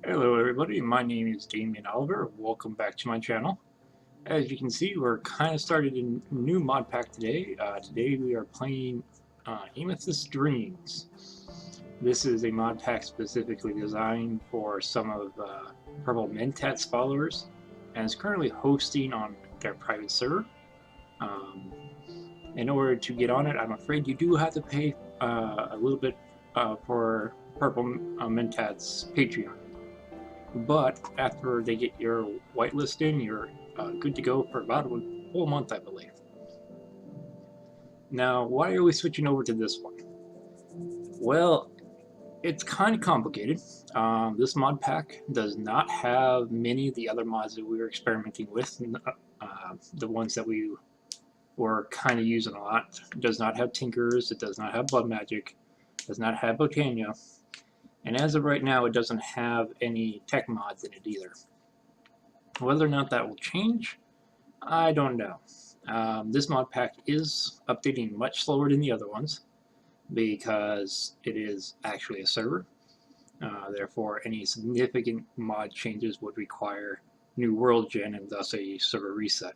Hello everybody, my name is Damian Oliver. Welcome back to my channel. As you can see, we're kind of started a new mod pack today. Today we are playing Amethyst Dreams. This is a mod pack specifically designed for some of Purple Mentat's followers, and is currently hosting on their private server. Um, in order to get on it, I'm afraid you do have to pay a little bit for Purple Mentat's Patreon. But after they get your whitelist in, you're good to go for about a whole month, I believe. Now, why are we switching over to this one? Well, it's kind of complicated. This mod pack does not have many of the other mods that we were experimenting with. The ones that we were kind of using a lot. It does not have Tinkers, it does not have Blood Magic, it does not have Botania, and as of right now, it doesn't have any tech mods in it either. Whether or not that will change, I don't know. This mod pack is updating much slower than the other ones because it is actually a server. Therefore, any significant mod changes would require new world gen and thus a server reset.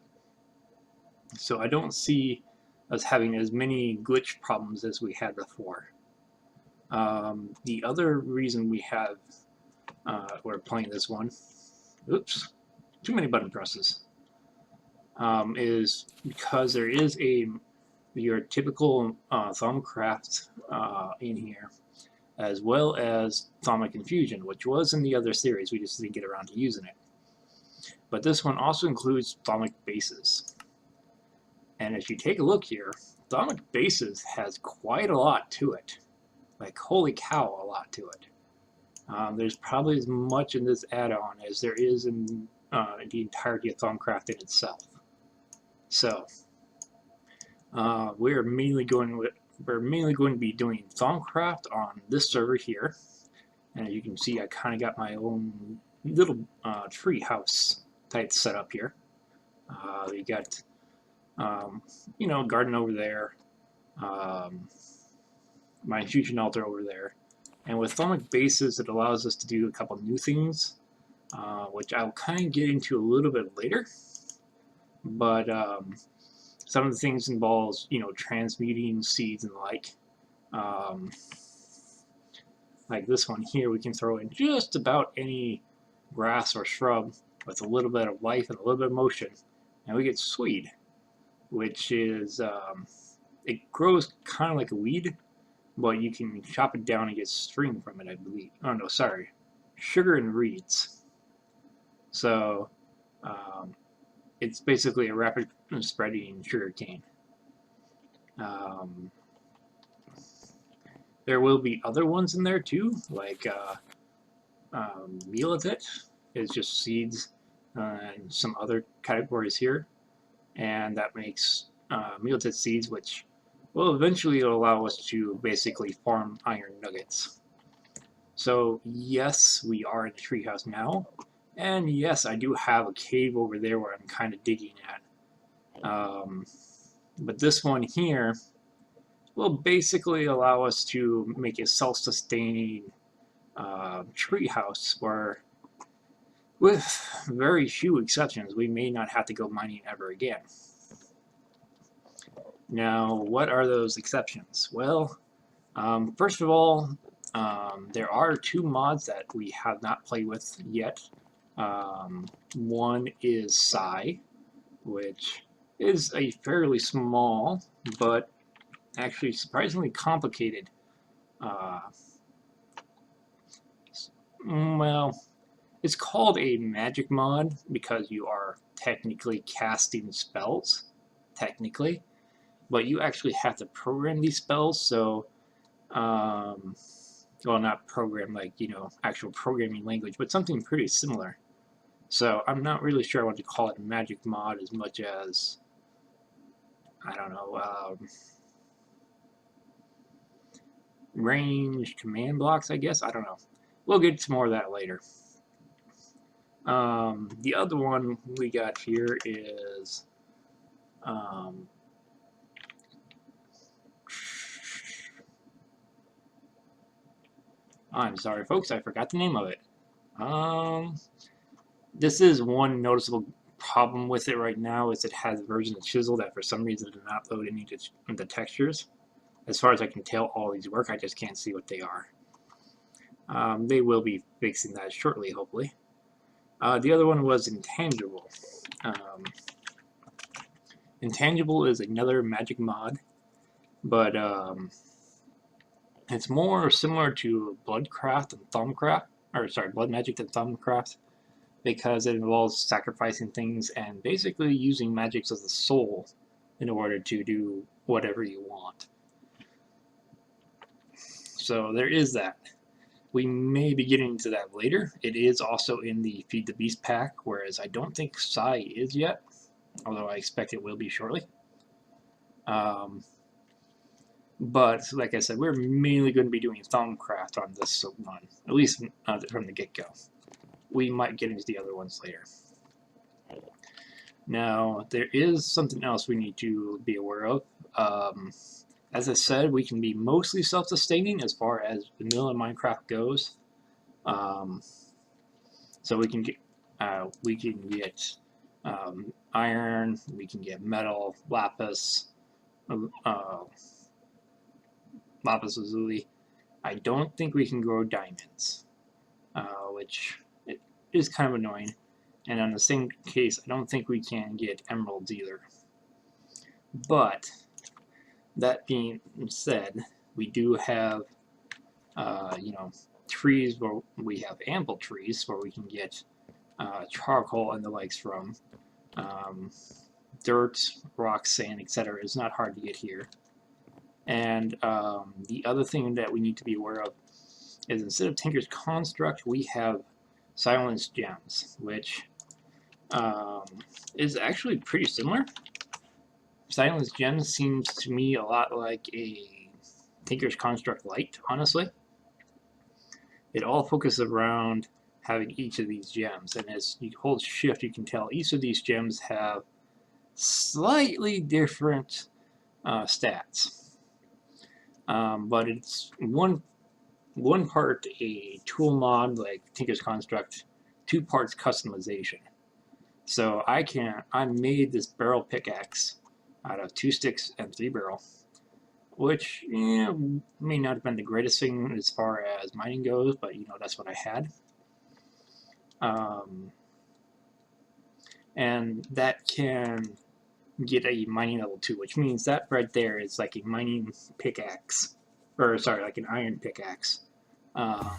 So I don't see us having as many glitch problems as we had before. The other reason we're playing this one, oops, too many button presses, is because there is your typical Thaumcraft in here, as well as Thaumic Infusion, which was in the other series. We just didn't get around to using it. But this one also includes Thaumic Bases. And if you take a look here, Thaumic Bases has quite a lot to it. Like, holy cow, a lot to it. There's probably as much in this add-on as there is in the entirety of Thaumcraft in itself. So, we're mainly going to be doing Thaumcraft on this server here, and as you can see, I kind of got my own little tree house type setup here. We got, garden over there, my infusion altar over there, and with Thaumic Bases, it allows us to do a couple new things, which I'll kind of get into a little bit later. But some of the things involves, transmuting seeds and the like. Like this one here, we can throw in just about any grass or shrub with a little bit of life and a little bit of motion, and we get swede, which is, it grows kind of like a weed, but you can chop it down and get string from it, I believe. Oh no, sorry, sugar and reeds. So, it's basically a rapid spreading sugar cane. There will be other ones in there too, like Mealatit is just seeds and some other categories here, and that makes Mealatit seeds, which will eventually allow us to basically farm iron nuggets. So yes, we are in the treehouse now, and yes, I do have a cave over there where I'm kind of digging at. But this one here will basically allow us to make a self-sustaining treehouse where, with very few exceptions, we may not have to go mining ever again. Now, what are those exceptions? Well, first of all, there are two mods that we have not played with yet. One is Psi, which is a fairly small but actually surprisingly complicated. Well, it's called a magic mod because you are technically casting spells, technically, but you actually have to program these spells. So, well, not program like, actual programming language, but something pretty similar. So I'm not really sure I want to call it a magic mod as much as, I don't know, range command blocks, I guess. I don't know. We'll get to more of that later. The other one we got here is I'm sorry, folks, I forgot the name of it. This is one noticeable problem with it right now is it has a version of Chisel that for some reason did not load any of the textures. As far as I can tell, all these work. I just can't see what they are. They will be fixing that shortly, hopefully. The other one was Intangible. Intangible is another magic mod, but it's more similar to Bloodcraft and Thaumcraft, or sorry, Blood Magic and Thaumcraft, because it involves sacrificing things and basically using magics as a soul in order to do whatever you want. So there is that. We may be getting into that later. It is also in the Feed the Beast pack, whereas I don't think Sai is yet, although I expect it will be shortly. But like I said, we're mainly going to be doing Thaumcraft on this run, at least from the get-go. We might get into the other ones later. Now, there is something else we need to be aware of. As I said, we can be mostly self-sustaining as far as vanilla Minecraft goes. So we can get iron, we can get metal, lapis lazuli. I don't think we can grow diamonds, which is kind of annoying. And on the same case, I don't think we can get emeralds either. But that being said, we do have, trees where we have ample trees where we can get charcoal and the likes from. Dirt, rock, sand, etc. is not hard to get here. And the other thing that we need to be aware of is instead of Tinker's Construct, we have Silence Gems, which is actually pretty similar. Silence Gems seems to me a lot like a Tinker's Construct Lite, honestly. It all focuses around having each of these gems, and as you hold shift you can tell each of these gems have slightly different stats. But it's one part a tool mod like Tinker's Construct, 2 parts customization. So I made this barrel pickaxe out of 2 sticks and 3 barrel, which may not have been the greatest thing as far as mining goes, but that's what I had. And that can get a mining level 2, which means that right there is like a mining pickaxe, or sorry, like an iron pickaxe. Yeah,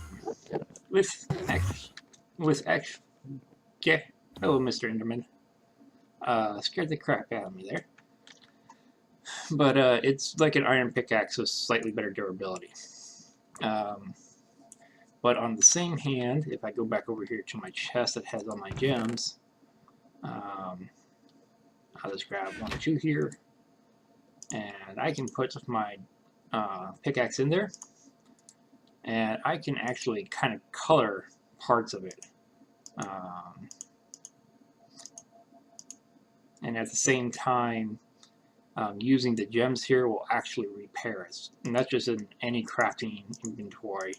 hello, Mr. Enderman. Scared the crap out of me there. But it's like an iron pickaxe with slightly better durability. But on the same hand, if I go back over here to my chest that has all my gems, I'll just grab 1 or 2 here, and I can put my pickaxe in there, and I can actually kind of color parts of it. And at the same time, using the gems here will actually repair it. And that's just in any crafting inventory,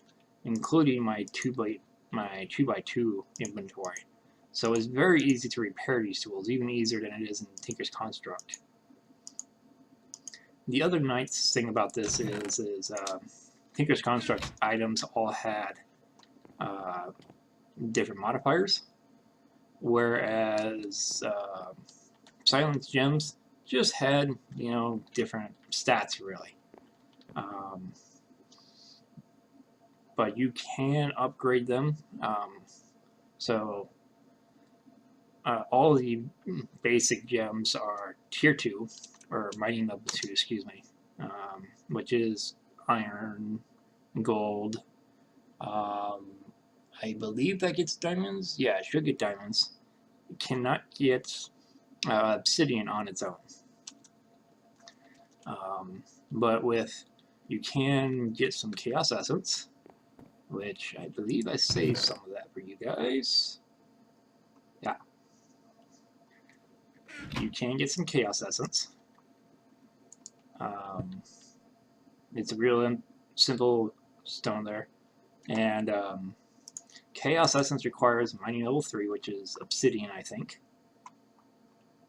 including my 2x2 inventory. So it's very easy to repair these tools, even easier than it is in Tinker's Construct. The other nice thing about this is Tinker's Construct items all had different modifiers, whereas Silence Gems just had, different stats, really. But you can upgrade them. So all the basic gems are tier 2, or mining level 2, excuse me, which is iron, gold. I believe that gets diamonds. Yeah, it should get diamonds. It cannot get obsidian on its own. But you can get some chaos essence, which I believe I saved some of that for you guys. Yeah. You can get some chaos essence. It's a real simple stone there. And Chaos Essence requires mining level 3, which is obsidian, I think.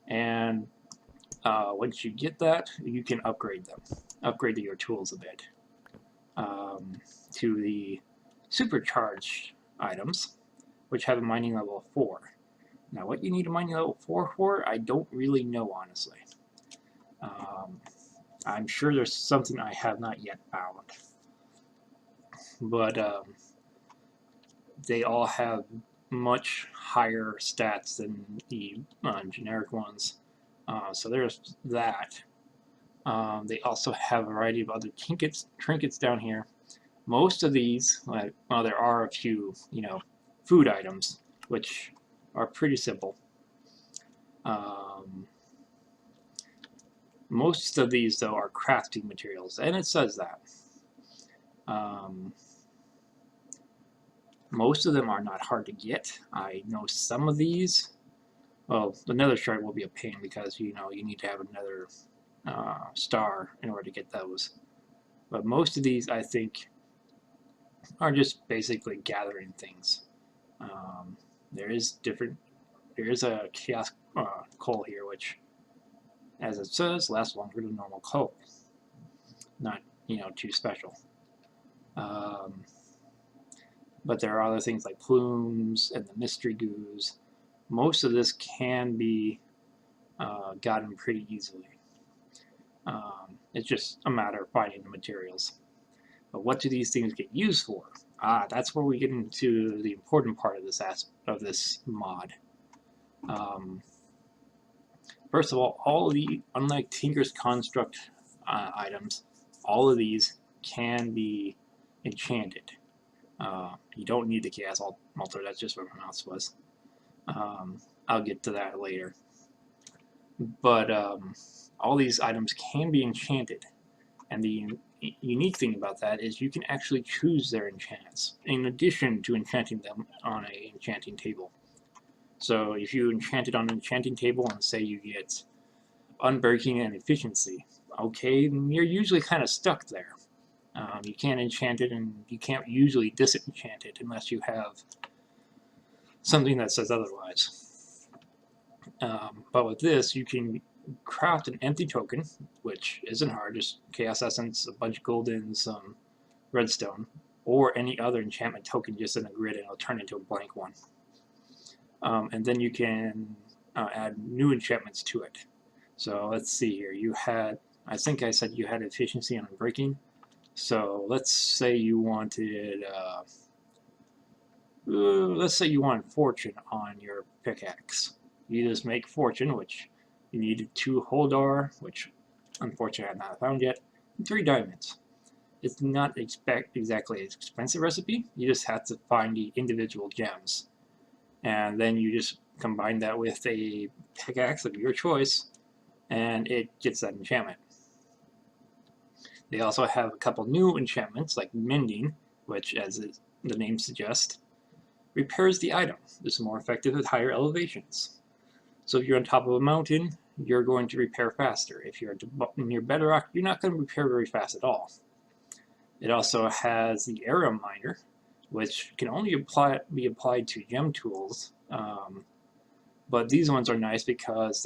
And once you get that, you can upgrade them. Upgrade your tools a bit. To the supercharged items, which have a mining level 4. Now, what you need a mining level 4 for, I don't really know, honestly. I'm sure there's something I have not yet found. But they all have much higher stats than the generic ones. So there's that. They also have a variety of other trinkets down here. Most of these, well, there are a few, food items, which are pretty simple. Most of these, though, are crafting materials, and it says that. Most of them are not hard to get. I know some of these, well, the nether shard will be a pain because, you need to have another star in order to get those. But most of these, I think, are just basically gathering things. There is a chaos coal here, which, as it says, lasts longer than normal coal. Not, too special. But there are other things like plumes and the mystery goos. Most of this can be gotten pretty easily. It's just a matter of finding the materials. But what do these things get used for? That's where we get into the important part of this mod. First of all unlike Tinker's Construct items, all of these can be enchanted. You don't need the Chaos Altar, that's just what my mouse was. I'll get to that later. But all these items can be enchanted, and the unique thing about that is you can actually choose their enchants, in addition to enchanting them on an enchanting table. So if you enchant it on an enchanting table and say you get Unbreaking and Efficiency, okay, you're usually kind of stuck there. You can't enchant it, and you can't usually disenchant it unless you have something that says otherwise. But with this, you can craft an empty token, which isn't hard, just Chaos Essence, a bunch of gold, and some redstone, or any other enchantment token just in a grid, and it'll turn into a blank one. And then you can add new enchantments to it. So let's see here. I think I said you had efficiency on Unbreaking. So let's say you wanted, fortune on your pickaxe. You just make fortune, which you need 2 Holdar, which unfortunately I have not found yet, and 3 diamonds. It's not exactly an expensive recipe. You just have to find the individual gems. And then you just combine that with a pickaxe of your choice, and it gets that enchantment. They also have a couple new enchantments, like Mending, which, as the name suggests, repairs the item. This is more effective at higher elevations. So if you're on top of a mountain, you're going to repair faster. If you're near bedrock, you're not going to repair very fast at all. It also has the Area Miner, which can only be applied to gem tools, but these ones are nice because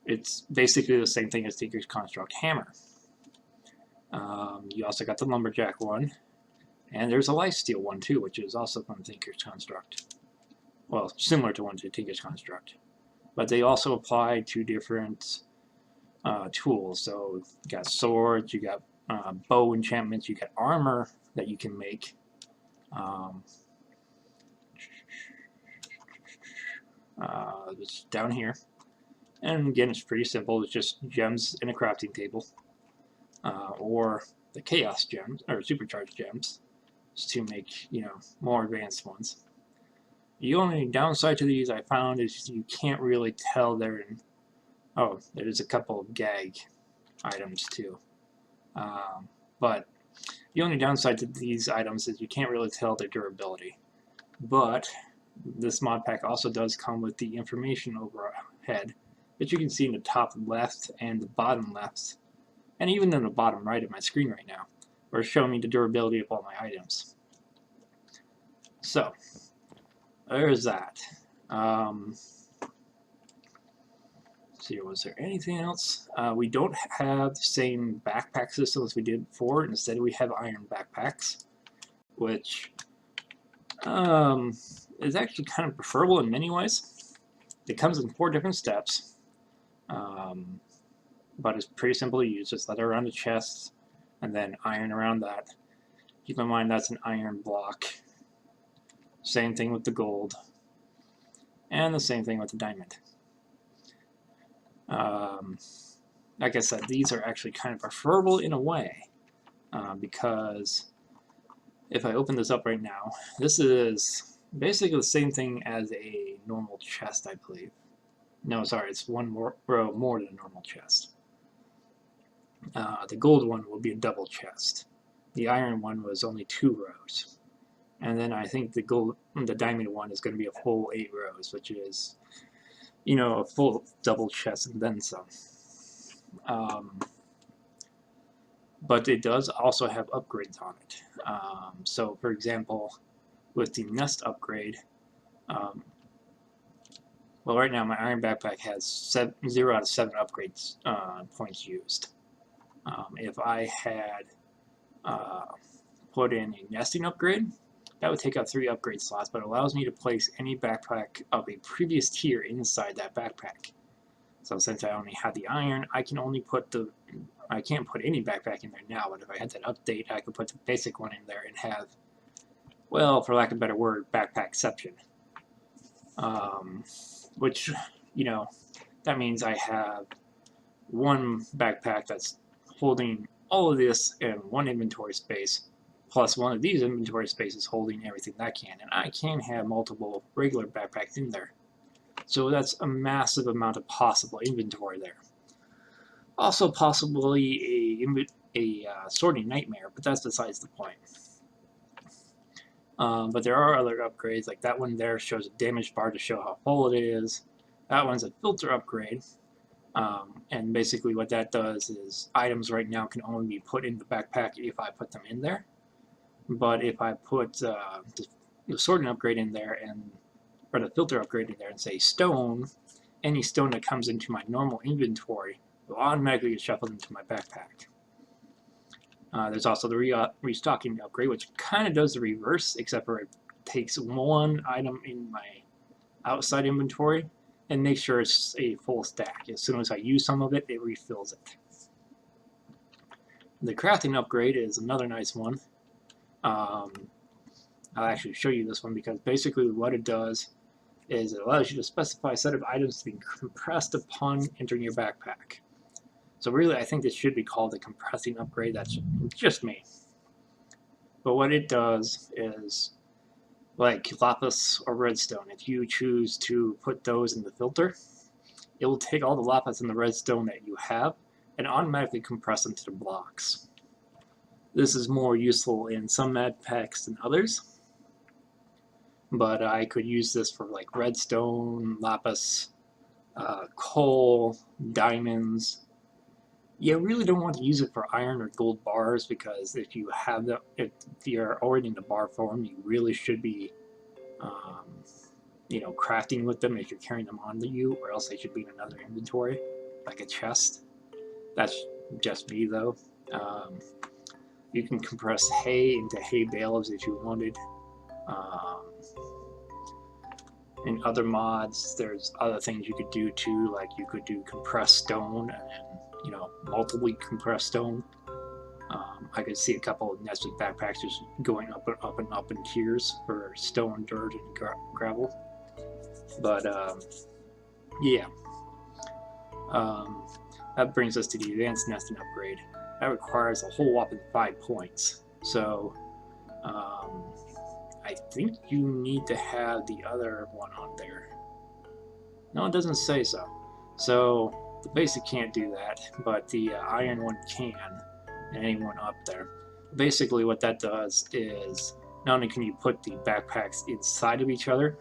it's basically the same thing as Tinker's Construct Hammer. You also got the Lumberjack one, and there's a Lifesteal one too, which is also from Tinker's Construct. Well, similar to one to Tinker's Construct. But they also apply to different tools. So you got swords, you got bow enchantments, you got armor that you can make. It's down here. And again, it's pretty simple. It's just gems in a crafting table. Or the Chaos gems, or Supercharged gems, just to make, more advanced ones. The only downside to these I found is you can't really tell they're in... Oh, there's a couple of gag items too. But the only downside to these items is you can't really tell their durability. But this mod pack also does come with the information overhead that you can see in the top left and the bottom left, and even in the bottom right of my screen right now, where it's showing me the durability of all my items. So there's that. See, was there anything else? We don't have the same backpack system as we did before. Instead, we have iron backpacks, which is actually kind of preferable in many ways. It comes in 4 different steps, but it's pretty simple to use. Just leather around the chest, and then iron around that. Keep in mind that's an iron block. Same thing with the gold, and the same thing with the diamond. Like I said, these are actually kind of preferable in a way, because if I open this up right now, this is basically the same thing as a normal chest, I believe. No, sorry, it's one more row more than a normal chest. The gold one will be a double chest. The iron one was only 2 rows. And then I think the diamond one is going to be a full 8 rows, which is, you know, a full double chest and then some. But it does also have upgrades on it. So, for example, with the nest upgrade, well, right now my iron backpack has 0 out of 7 upgrades points used. If I had put in a nesting upgrade, that would take up 3 upgrade slots, but it allows me to place any backpack of a previous tier inside that backpack. So since I only have the iron, I can only put I can't put any backpack in there now, but if I had that update, I could put the basic one in there and have, well, for lack of a better word, backpackception. Which, you know, that means I have one backpack that's holding all of this in one inventory space, plus one of these inventory spaces holding everything that can, and I can have multiple regular backpacks in there. So that's a massive amount of possible inventory there. Also possibly a sorting nightmare, but that's besides the point. But there are other upgrades, like that one there shows a damage bar to show how full it is. That one's a filter upgrade. And basically what that does is items right now can only be put in the backpack if I put them in there. But if I put the sorting upgrade in there, or the filter upgrade in there, and say stone, any stone that comes into my normal inventory will automatically get shuffled into my backpack. There's also the restocking upgrade, which kind of does the reverse, except for it takes one item in my outside inventory and makes sure it's a full stack. As soon as I use some of it, it refills it. The crafting upgrade is another nice one. I'll actually show you this one because basically what it does is it allows you to specify a set of items to be compressed upon entering your backpack. So really, I think this should be called a compressing upgrade. That's just me. But what it does is, like lapis or redstone, if you choose to put those in the filter, it will take all the lapis and the redstone that you have and automatically compress them to the blocks. This is more useful in some backpacks than others, but I could use this for like redstone, lapis, coal, diamonds. You really don't want to use it for iron or gold bars because if you're already in the bar form, you really should be, you know, crafting with them if you're carrying them onto you, or else they should be in another inventory, like a chest. That's just me though. You can compress hay into hay bales if you wanted. In other mods, there's other things you could do too, like you could do compressed stone and then, you know, multiply compressed stone. I could see a couple of nested backpacks just going up and up and up in tiers for stone, dirt, and gravel. But yeah, that brings us to the advanced nesting upgrade. That requires a whole whopping 5 points. So I think you need to have the other one on there. No, it doesn't say so. So the basic can't do that, but the iron one can, and anyone up there. Basically what that does is not only can you put the backpacks inside of each other,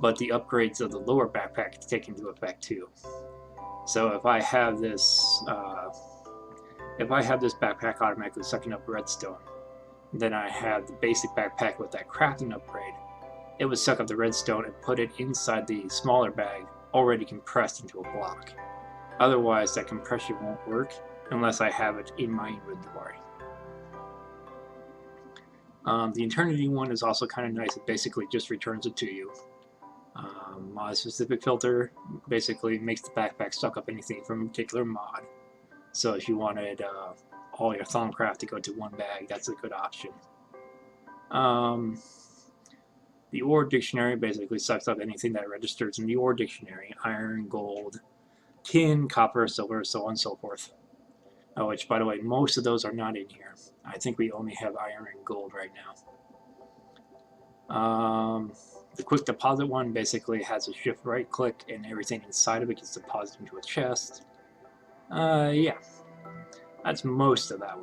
but the upgrades of the lower backpack take into effect too. So if I have this backpack automatically sucking up redstone, then I have the basic backpack with that crafting upgrade. It would suck up the redstone and put it inside the smaller bag, already compressed into a block. Otherwise, that compression won't work unless I have it in my inventory. The Eternity one is also kind of nice. It basically just returns it to you. Mod-specific filter basically makes the backpack suck up anything from a particular mod. So if you wanted all your Thaumcraft to go to one bag, that's a good option. The ore dictionary basically sucks up anything that registers in the ore dictionary: iron, gold, tin, copper, silver, so on and so forth. Which, by the way, most of those are not in here. I think we only have iron and gold right now. The quick deposit one basically has a shift right click and everything inside of it gets deposited into a chest. Yeah, that's most of that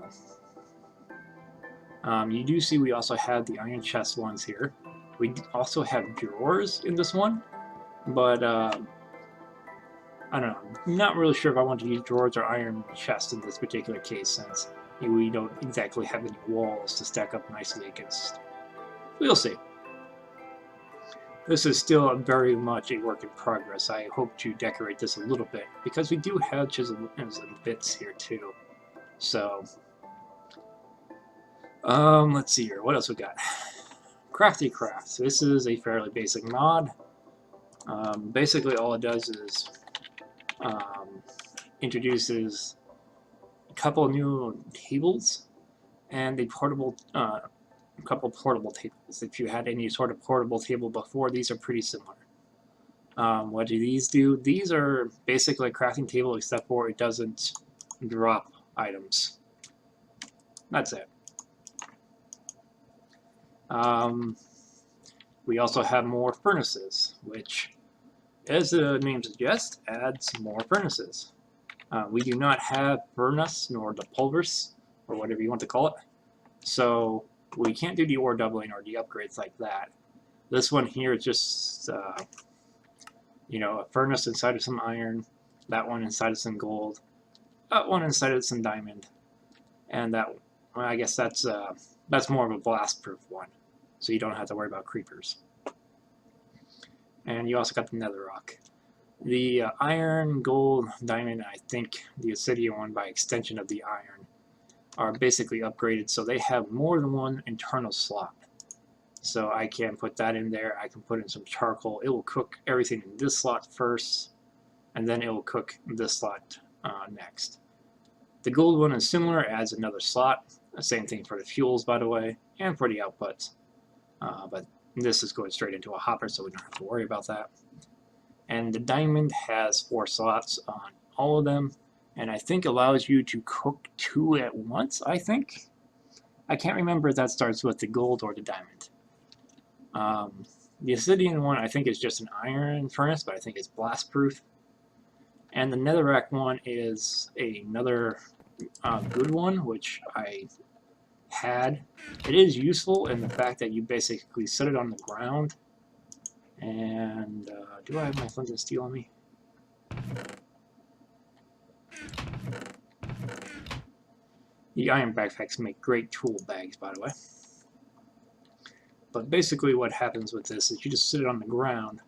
one. You do see we also have the iron chest ones here. We also have drawers in this one, but I don't know. I'm not really sure if I want to use drawers or iron chests in this particular case, since we don't exactly have any walls to stack up nicely against. We'll see. This is still very much a work in progress. I hope to decorate this a little bit, because we do have chisel and bits here too. So, let's see here. What else we got? Crafty Craft. So this is a fairly basic mod. Basically all it does is introduces a couple new tables and a portable couple portable tables. If you had any sort of portable table before, these are pretty similar. What do these do? These are basically a crafting table, except for it doesn't drop items. That's it. We also have more furnaces, which, as the name suggests, adds more furnaces. We do not have furnace nor the pulvers, or whatever you want to call it, so we can't do the ore doubling or the upgrades like that. This one here is just, you know, a furnace inside of some iron, that one inside of some gold, that one inside of some diamond, and that one, well, I guess that's more of a blast-proof one, so you don't have to worry about creepers. And you also got the netherrock. The iron, gold, diamond, and I think the obsidian one by extension of the iron are basically upgraded, so they have more than one internal slot. So I can put that in there, I can put in some charcoal. It will cook everything in this slot first, and then it will cook this slot next. The gold one is similar, adds another slot. Same thing for the fuels, by the way, and for the outputs. But this is going straight into a hopper, so we don't have to worry about that. And the diamond has 4 slots on all of them, and I think allows you to cook 2 at once, I think. I can't remember if that starts with the gold or the diamond. The obsidian one I think is just an iron furnace, but I think it's blast proof. And the netherrack one is another good one, which I had. It is useful in the fact that you basically set it on the ground. And do I have my flint and steel on me? The iron backpacks make great tool bags, by the way. But basically what happens with this is you just sit it on the ground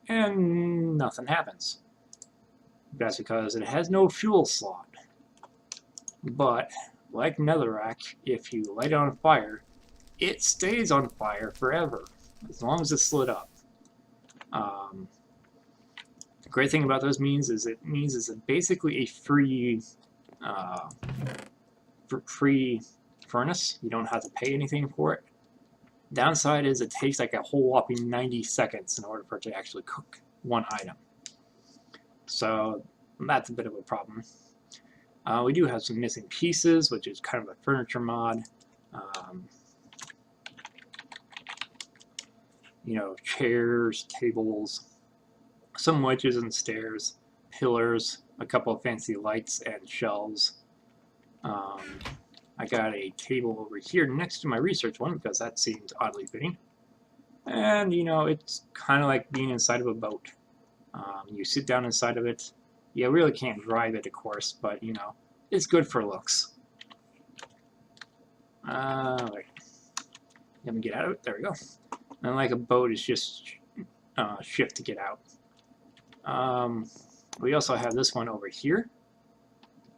and nothing happens. That's because it has no fuel slot. But like netherrack, if you light it on fire, it stays on fire forever, as long as it's lit up. The great thing about those means is it's basically a free furnace. You don't have to pay anything for it. Downside is it takes like a whole whopping 90 seconds in order for it to actually cook one item. So that's a bit of a problem. We do have some missing pieces, which is kind of a furniture mod. You know, chairs, tables, some wedges and stairs, pillars, a couple of fancy lights and shelves. I got a table over here next to my research one because that seemed oddly fitting. And, you know, it's kind of like being inside of a boat. You sit down inside of it. You really can't drive it, of course, but, you know, it's good for looks. Wait. Let me get out of it. There we go. And like a boat is just shift to get out. We also have this one over here,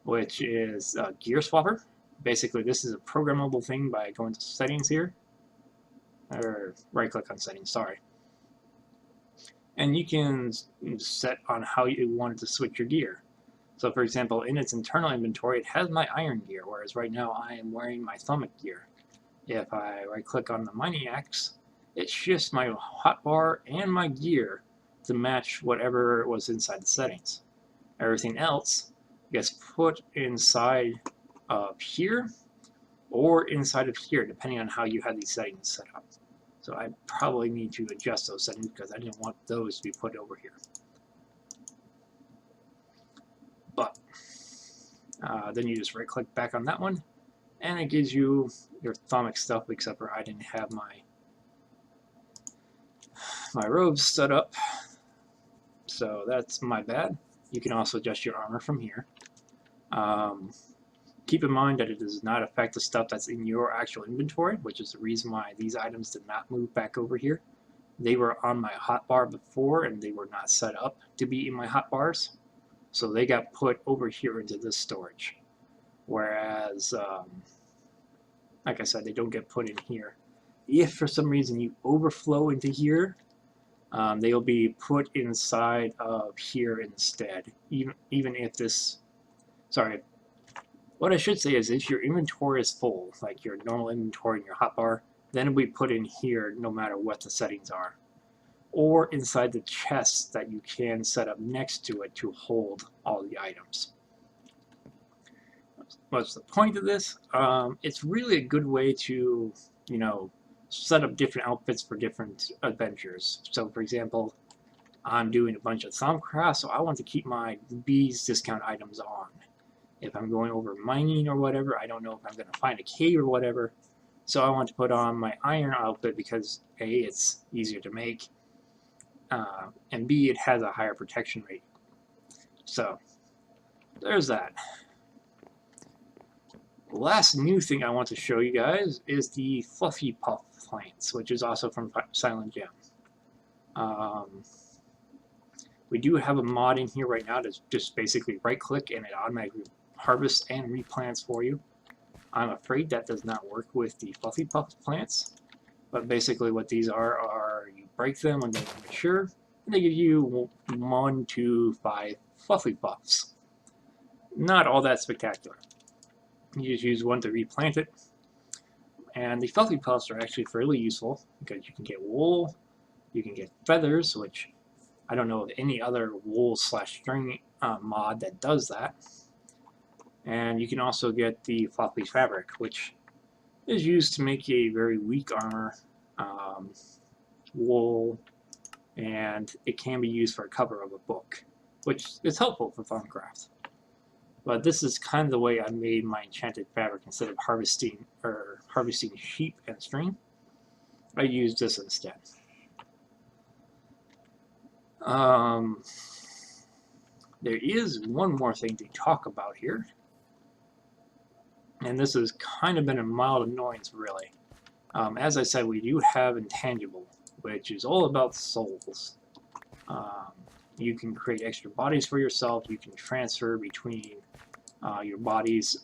which is a gear swapper. Basically, this is a programmable thing by going to settings here, or right-click on settings, sorry. And you can set on how you want it to switch your gear. So for example, in its internal inventory, it has my iron gear, whereas right now I am wearing my Thaumic gear. If I right-click on the mining axe, it shifts my hotbar and my gear to match whatever was inside the settings. Everything else gets put inside of here or inside of here, depending on how you have these settings set up. So I probably need to adjust those settings because I didn't want those to be put over here. But then you just right-click back on that one, and it gives you your Thaumic stuff, except for I didn't have my robes set up, so that's my bad. You can also adjust your armor from here. Keep in mind that it does not affect the stuff that's in your actual inventory, which is the reason why these items did not move back over here. They were on my hotbar before, and they were not set up to be in my hotbars, so they got put over here into this storage. Whereas, like I said, they don't get put in here. If for some reason you overflow into here, they'll be put inside of here instead. Even if this, sorry, what I should say is if your inventory is full, like your normal inventory in your hotbar, then it'll be put in here no matter what the settings are. Or inside the chests that you can set up next to it to hold all the items. What's the point of this? It's really a good way to, you know, set up different outfits for different adventures. So for example, I'm doing a bunch of Thaumcraft, so I want to keep my bees discount items on. If I'm going over mining or whatever, I don't know if I'm going to find a cave or whatever, so I want to put on my iron outfit because A, it's easier to make, and B, it has a higher protection rate. So there's that. The last new thing I want to show you guys is the Fluffy Puff plants, which is also from Silent Gem. We do have a mod in here right now that's just basically right-click and it automatically harvests and replants for you. I'm afraid that does not work with the Fluffy Puff plants, but basically what these are you break them when they mature, and they give you 1 to 5 Fluffy Puffs. Not all that spectacular. You just use one to replant it, and the Fluffy Puffs are actually fairly useful because you can get wool, you can get feathers, which I don't know of any other wool/string mod that does that. And you can also get the floppy fabric, which is used to make a very weak armor, wool, and it can be used for a cover of a book, which is helpful for Thaumcraft. But this is kind of the way I made my enchanted fabric. Instead of harvesting sheep and string, I used this instead. There is one more thing to talk about here, and this has kind of been a mild annoyance, really. As I said, we do have intangible, which is all about souls. You can create extra bodies for yourself. You can transfer between your bodies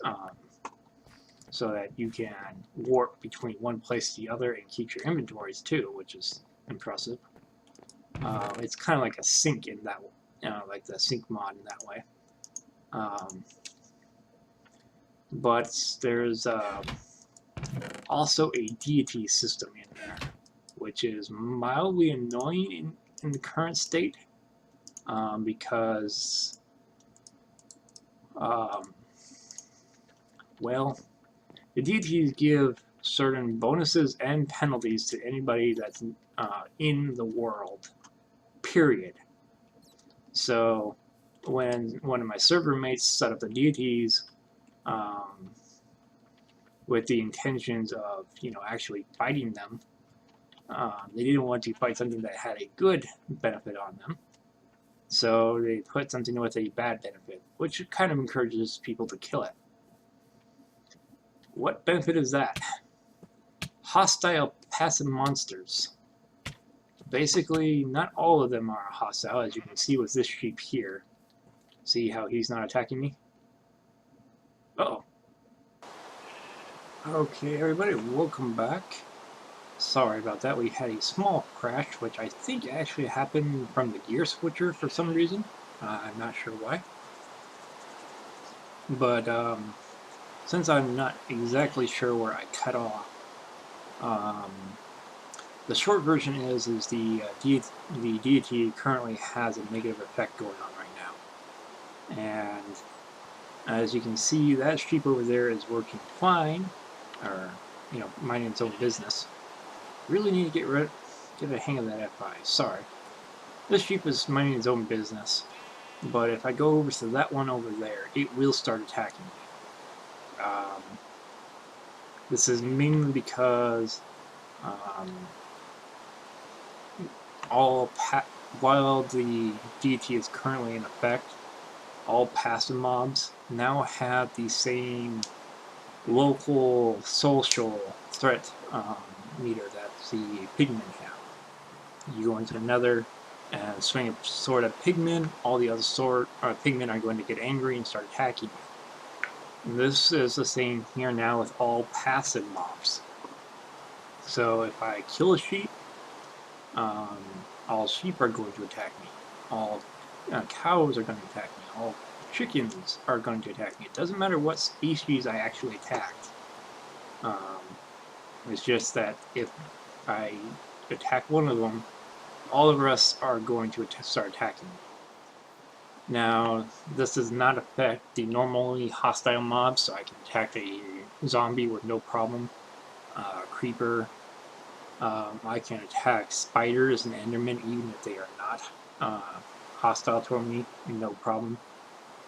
so that you can warp between one place to the other and keep your inventories too, which is impressive. It's kind of like a sync in that way. Like the sync mod in that way. But there's also a deity system in there, which is mildly annoying in the current state, because, well, the deities give certain bonuses and penalties to anybody that's in the world, period. So when one of my server mates set up the deities with the intentions of, you know, actually fighting them, they didn't want to fight something that had a good benefit on them. So they put something with a bad benefit, which kind of encourages people to kill it. What benefit is that? Hostile passive monsters. Basically, not all of them are hostile, as you can see with this sheep here. See how he's not attacking me? Uh-oh. Okay, everybody, welcome back. Sorry about that. We had a small crash, which I think actually happened from the gear switcher for some reason. I'm not sure why. But since I'm not exactly sure where I cut off, the short version is the deity currently has a negative effect going on right now. And as you can see, that sheep over there is working fine, or, you know, minding its own business. Really need to get a hang of that FI. Sorry. This sheep is minding its own business, but if I go over to that one over there, it will start attacking me. This is mainly because while the deity is currently in effect, all passive mobs now have the same local social threat meter that the pigmen have. You go into another and swing a sword at pigmen, all the other pigmen are going to get angry and start attacking you. And this is the same here now with all passive mobs. So if I kill a sheep, all sheep are going to attack me. All cows are going to attack me. All chickens are going to attack me. It doesn't matter what species I actually attacked. It's just that if I attack one of them, all of us are going to start attacking me. Now, this does not affect the normally hostile mobs, so I can attack a zombie with no problem. Creeper. I can attack spiders and endermen even if they are not hostile toward me, no problem.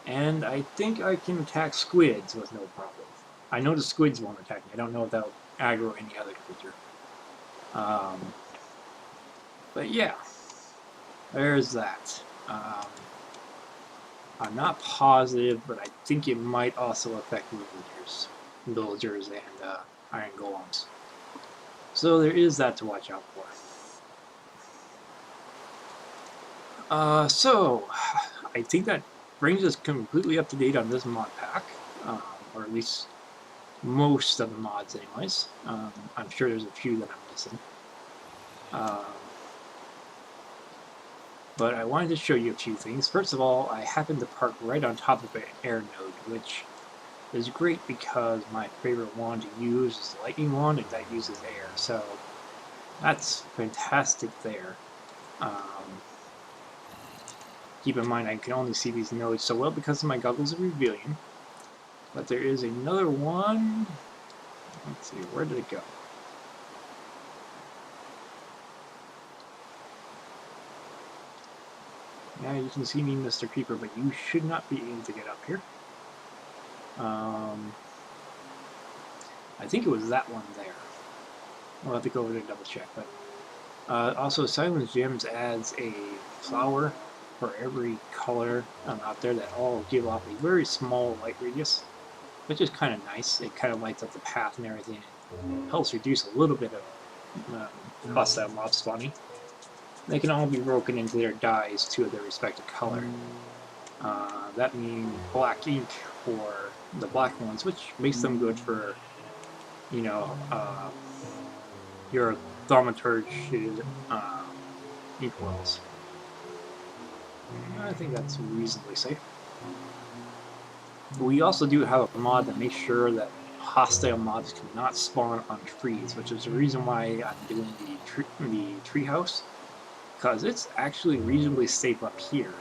And I think I can attack squids with no problem. I know the squids won't attack me. I don't know if that'll aggro any other creature. But yeah, there's that. I'm not positive, but I think it might also affect villagers and iron golems. So there is that to watch out for. So I think that brings us completely up to date on this mod pack, or at least most of the mods anyways. I'm sure there's a few that I'm missing. But I wanted to show you a few things. First of all, I happened to park right on top of an air node, which is great because my favorite wand to use is the lightning wand, and that uses air, so that's fantastic there. Keep in mind I can only see these nodes so well because of my goggles of revealing. But there is another one. Let's see, where did it go? Yeah, you can see me, Mr. Creeper, but you should not be able to get up here. I think it was that one there. We'll have to go over there and double check. But also, Silence Gems adds a flower for every color out there that all give off a very small light radius, which is kind of nice. It kind of lights up the path and everything. It helps reduce a little bit of hostile mob spawning. They can all be broken into their dyes to their respective color. That means black ink for the black ones, which makes them good for, you know, your thaumaturge ink wells. I think that's reasonably safe. We also do have a mod that makes sure that hostile mobs cannot spawn on trees, which is the reason why I'm doing the tree house, because it's actually reasonably safe up here.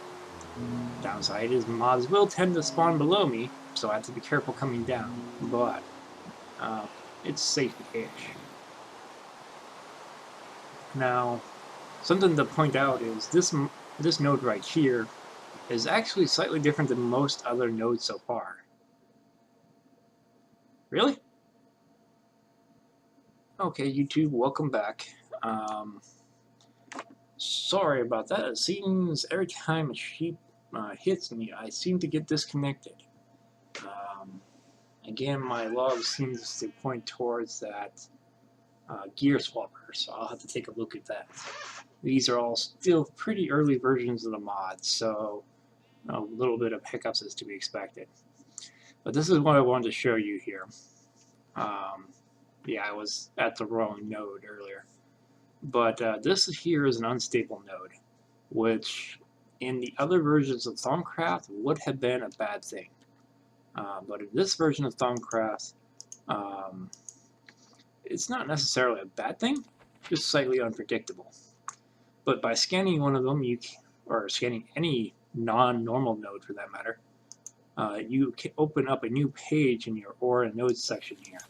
Downside is mobs will tend to spawn below me, so I have to be careful coming down, but it's safe-ish. Now, something to point out is this node right here is actually slightly different than most other nodes so far. Really? Okay, YouTube, welcome back. Sorry about that. It seems every time a sheep hits me, I seem to get disconnected. Um, Again, my log seems to point towards that gear swapper, so I'll have to take a look at that. These are all still pretty early versions of the mod, so a little bit of hiccups is to be expected. But this is what I wanted to show you here. Yeah, I was at the wrong node earlier. But this here is an unstable node, which in the other versions of Thaumcraft would have been a bad thing. But in this version of Thaumcraft, it's not necessarily a bad thing, just slightly unpredictable. But by scanning one of them, or scanning any non-normal node for that matter, you can open up a new page in your Aura Nodes section here.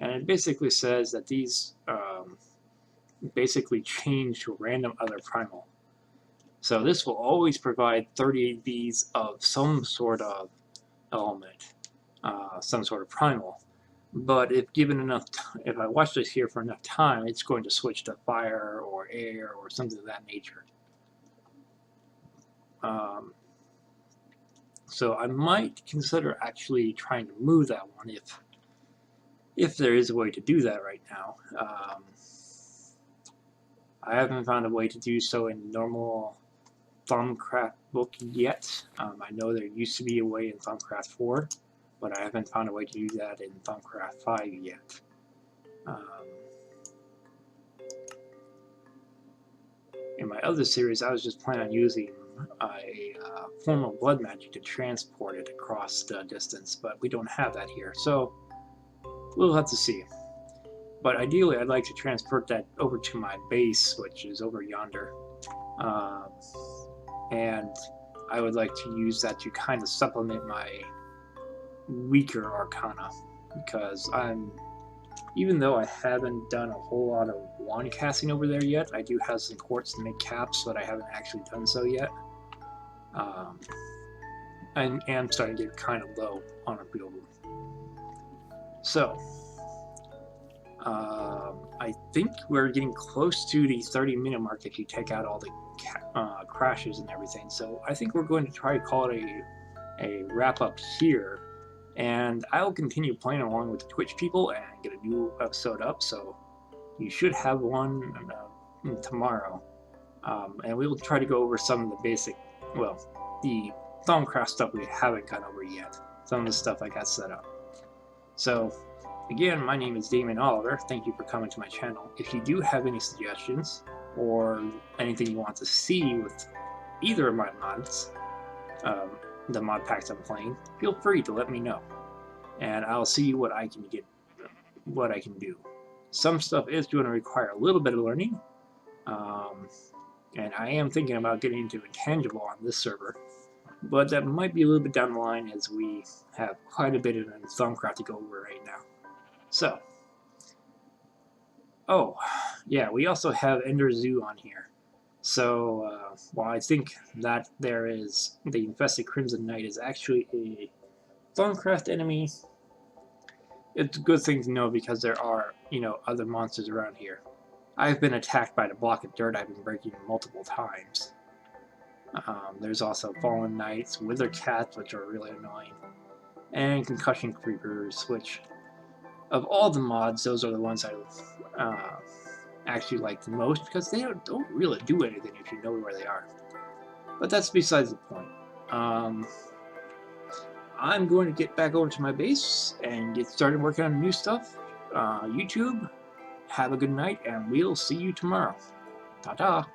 And it basically says that these basically change to a random other primal. So this will always provide 38 Bs of some sort of element, some sort of primal. But if given enough, if I watch this here for enough time, it's going to switch to fire or air or something of that nature. So I might consider actually trying to move that one if there is a way to do that right now. I haven't found a way to do so in normal Thaumcraft book yet. I know there used to be a way in Thaumcraft 4, but I haven't found a way to do that in Thaumcraft 5 yet. In my other series, I was just planning on using a form of blood magic to transport it across the distance, but we don't have that here, so we'll have to see. But ideally, I'd like to transport that over to my base, which is over yonder. And I would like to use that to kind of supplement my weaker arcana, because even though I haven't done a whole lot of wand casting over there yet, I do have some quartz to make caps, but I haven't actually done so yet. I am starting to get kind of low on a build. So, I think we're getting close to the 30-minute mark if you take out all the crashes and everything. So I think we're going to try to call it a wrap up here, and I'll continue playing along with the Twitch people and get a new episode up. So you should have one tomorrow, and we'll try to go over some of the basic, well, the Thaumcraft stuff we haven't gone over yet. Some of the stuff I got set up. So. Again, my name is Damon Oliver. Thank you for coming to my channel. If you do have any suggestions or anything you want to see with either of my mods, the mod packs I'm playing, feel free to let me know, and I'll see what I can do. Some stuff is going to require a little bit of learning, and I am thinking about getting into Intangible on this server, but that might be a little bit down the line as we have quite a bit of Thaumcraft to go over right now. So, oh, yeah, we also have Ender Zoo on here. So, while I think that there is the Infested Crimson Knight is actually a Thaumcraft enemy, it's a good thing to know because there are, other monsters around here. I've been attacked by the block of dirt I've been breaking multiple times. There's also Fallen Knights, Wither Cats, which are really annoying, and Concussion Creepers, which... Of all the mods, those are the ones I actually like the most, because they don't really do anything if you know where they are. But that's besides the point. I'm going to get back over to my base and get started working on new stuff. YouTube, have a good night, and we'll see you tomorrow. Ta-ta!